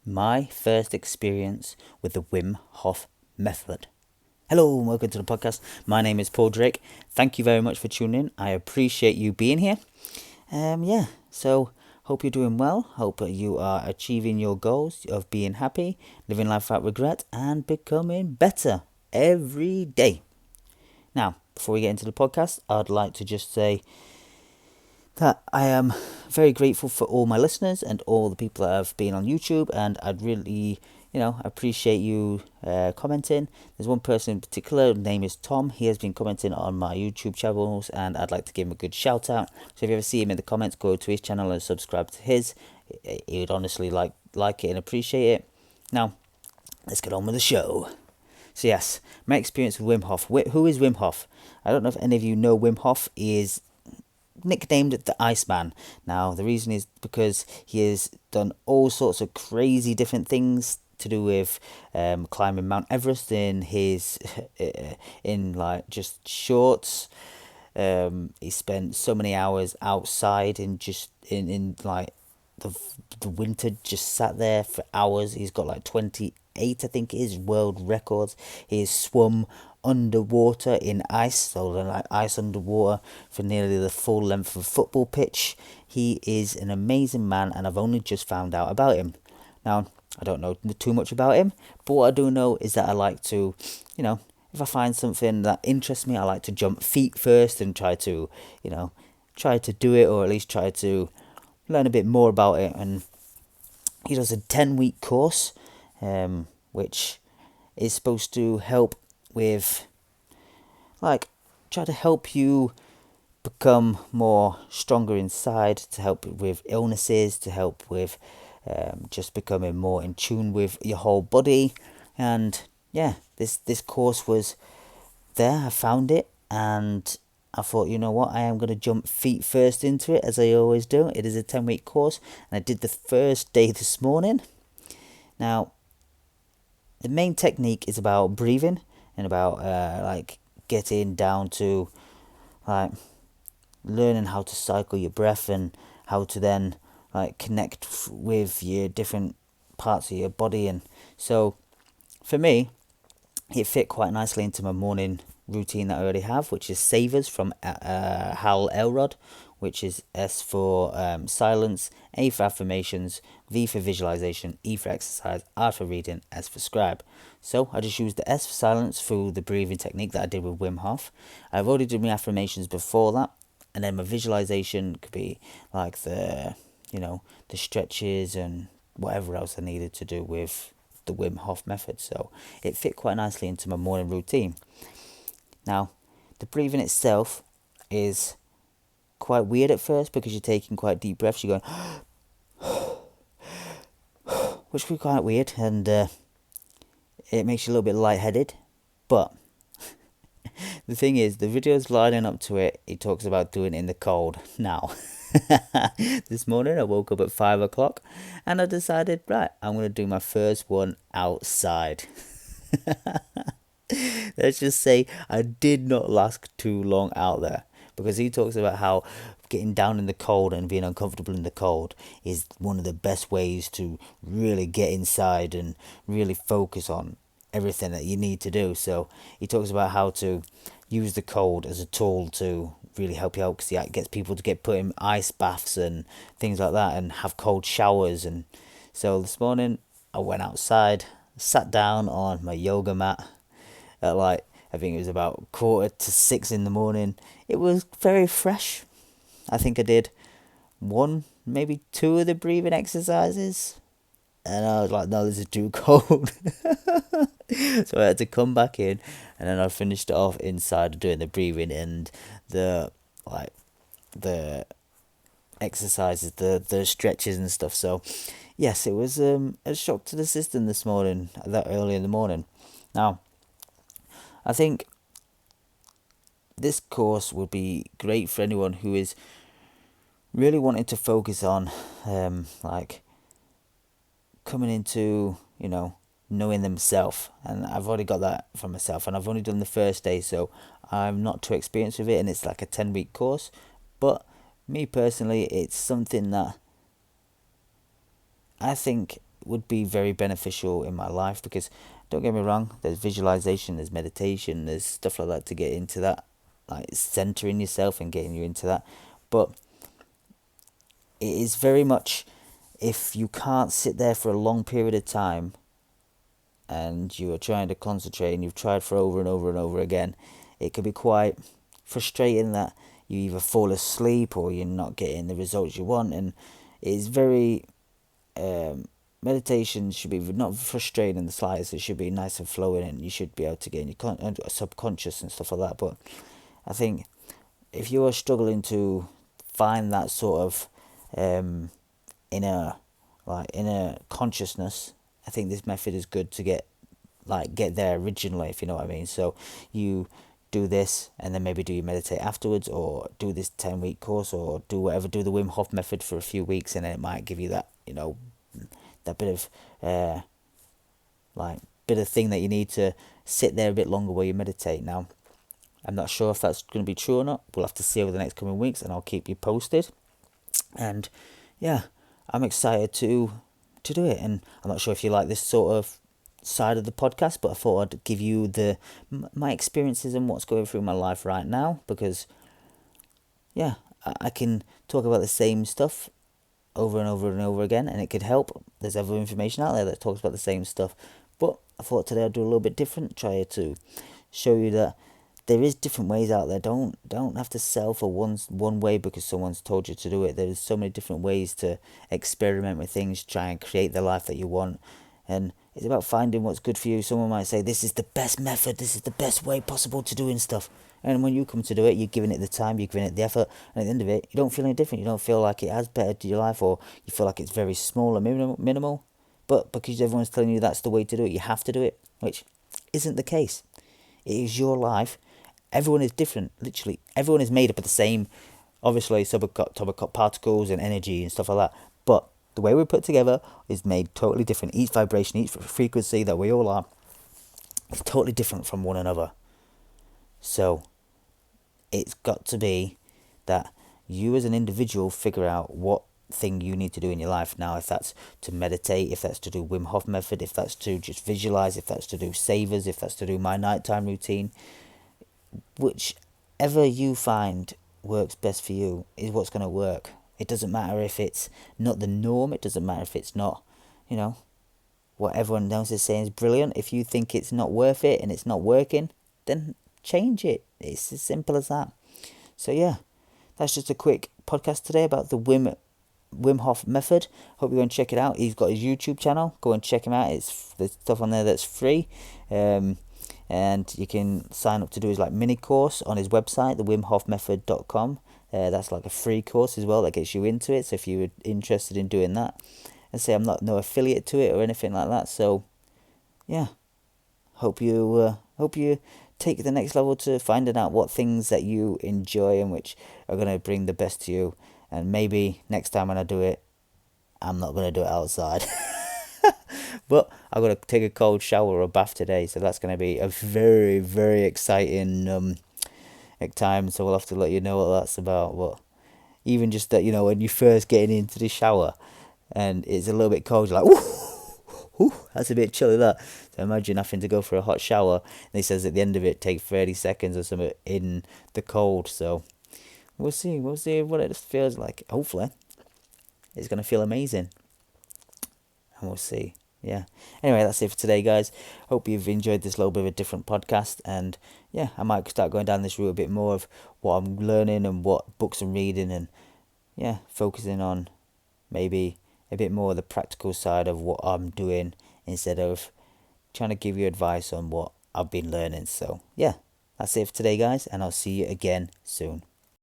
my first experience with the Wim Hof method. Hello and welcome to the podcast. My name is Paul Drake. Thank you very much for tuning in. I appreciate you being here. So hope you're doing well. Hope you are achieving your goals of being happy, living life without regret, and becoming better every day. Now, before we get into the podcast, I'd like to just say that I am very grateful for all my listeners and all the people that have been on YouTube, and I'd really, appreciate you commenting. There's one person in particular, his name is Tom. He has been commenting on my YouTube channels, and I'd like to give him a good shout out. So if you ever see him in the comments, go to his channel and subscribe to his. He would honestly like it and appreciate it. Now, let's get on with the show. So yes, my experience with Wim Hof. Who is Wim Hof? I don't know if any of you know Wim Hof. Is nicknamed the Iceman. Now, the reason is because he has done all sorts of crazy different things to do with climbing Mount Everest in his in like just shorts. He spent so many hours outside in like the winter, just sat there for hours. He's got like 28, I think it is, world records. He's swum underwater in ice, so like ice underwater for nearly the full length of a football pitch. He is an amazing man, and I've only just found out about him. Now, I don't know too much about him, but what I do know is that I like to, if I find something that interests me, I like to jump feet first and try to do it, or at least try to learn a bit more about it. And he does a 10-week course, which is supposed to help with, try to help you become more stronger inside, to help with illnesses, to help with just becoming more in tune with your whole body. And yeah, this course was there. I found it, and I thought, you know what, I am going to jump feet first into it, as I always do. It is a 10-week course, and I did the first day this morning. Now, the main technique is about breathing and about getting down to learning how to cycle your breath and how to then connect with your different parts of your body. And so for me, it fit quite nicely into my morning routine that I already have, which is Savers from Hal Elrod, which is S for silence, A for affirmations, V for visualization, E for exercise, R for reading, S for scribe. So I just used the S for silence through the breathing technique that I did with Wim Hof. I've already done my affirmations before that, and then my visualization could be like the stretches and whatever else I needed to do with the Wim Hof method. So it fit quite nicely into my morning routine. Now, the breathing itself is quite weird at first because you're taking quite deep breaths. You're going, which can be quite weird, and it makes you a little bit lightheaded. But the thing is, the videos lining up to it, he talks about doing it in the cold. Now, this morning I woke up at 5 o'clock and I decided, right, I'm going to do my first one outside. Let's just say I did not last too long out there, because he talks about how getting down in the cold and being uncomfortable in the cold is one of the best ways to really get inside and really focus on everything that you need to do. So he talks about how to use the cold as a tool to really help you out, because it gets people to get put in ice baths and things like that and have cold showers. And so this morning I went outside, sat down on my yoga mat at I think it was about 5:45 in the morning. It was very fresh. I think I did one, maybe two of the breathing exercises, and I was like, no, this is too cold. So I had to come back in, and then I finished it off inside doing the breathing and the exercises, the stretches and stuff. So yes, it was a shock to the system this morning, that early in the morning. Now, I think this course would be great for anyone who is really wanting to focus on coming into knowing themselves. And I've already got that for myself, and I've only done the first day, so I'm not too experienced with it, and it's like a 10-week course. But me personally, it's something that I think would be very beneficial in my life, because don't get me wrong, there's visualization, there's meditation, there's stuff like that to get into that, like centering yourself and getting you into that. But it is very much, if you can't sit there for a long period of time and you are trying to concentrate and you've tried for over and over and over again, it can be quite frustrating that you either fall asleep or you're not getting the results you want. And it's very meditation should be not frustrating in the slightest. It should be nice and flowing, and you should be able to get in your subconscious and stuff like that. But I think if you are struggling to find that sort of inner consciousness, I think this method is good to get there originally, if you know what I mean. So you do this and then maybe do you meditate afterwards, or do this 10-week course, or do whatever, do the Wim Hof method for a few weeks, and then it might give you that, that bit of bit of thing that you need to sit there a bit longer while you meditate. Now, I'm not sure if that's going to be true or not. We'll have to see over the next coming weeks, and I'll keep you posted. And yeah, I'm excited to do it. And I'm not sure if you like this sort of side of the podcast, but I thought I'd give you my experiences and what's going through my life right now, because yeah, I can talk about the same stuff over and over and over again, and it could help. There's other information out there that talks about the same stuff, but I thought today I'd do a little bit different, try to show you that there is different ways out there. Don't have to sell for one way because someone's told you to do it. There's so many different ways to experiment with things, try and create the life that you want. And it's about finding what's good for you. Someone might say, this is the best method, this is the best way possible to doing stuff. And when you come to do it, you're giving it the time, you're giving it the effort, and at the end of it, you don't feel any different. You don't feel like it has bettered your life, or you feel like it's very small and minimal. But because everyone's telling you that's the way to do it, you have to do it, which isn't the case. It is your life. Everyone is different, literally. Everyone is made up of the same, obviously, subatomic particles and energy and stuff like that. But the way we're put together is made totally different. Each vibration, each frequency that we all are, is totally different from one another. So it's got to be that you as an individual figure out what thing you need to do in your life. Now, if that's to meditate, if that's to do Wim Hof method, if that's to just visualize, if that's to do savers, if that's to do my nighttime routine, whichever you find works best for you is what's going to work. It doesn't matter if it's not the norm. It doesn't matter if it's not, what everyone else is saying is brilliant. If you think it's not worth it and it's not working, then change it. It's as simple as that. So yeah, that's just a quick podcast today about the Wim Hof method. Hope you go and check it out. He's got his YouTube channel. Go and check him out. There's stuff on there that's free. And you can sign up to do his mini course on his website, thewimhofmethod.com. That's like a free course as well that gets you into it. So if you were interested in doing that, and say I'm not no affiliate to it or anything like that. So yeah, hope you take the next level to finding out what things that you enjoy and which are going to bring the best to you. And maybe next time when I do it, I'm not going to do it outside. But I'm going to take a cold shower or a bath today, so that's going to be a very, very exciting time. So we'll have to let you know what that's about. But even just that, when you're first getting into the shower and it's a little bit cold, you're like, ooh, that's a bit chilly, that. So imagine having to go for a hot shower, and he says at the end of it, take 30 seconds or something in the cold. So we'll see what it feels like. Hopefully it's going to feel amazing, and we'll see. Yeah. Anyway, that's it for today, guys. Hope you've enjoyed this little bit of a different podcast. And yeah, I might start going down this route a bit more of what I'm learning and what books I'm reading, and yeah, focusing on maybe a bit more of the practical side of what I'm doing instead of trying to give you advice on what I've been learning. So yeah, that's it for today, guys, and I'll see you again soon.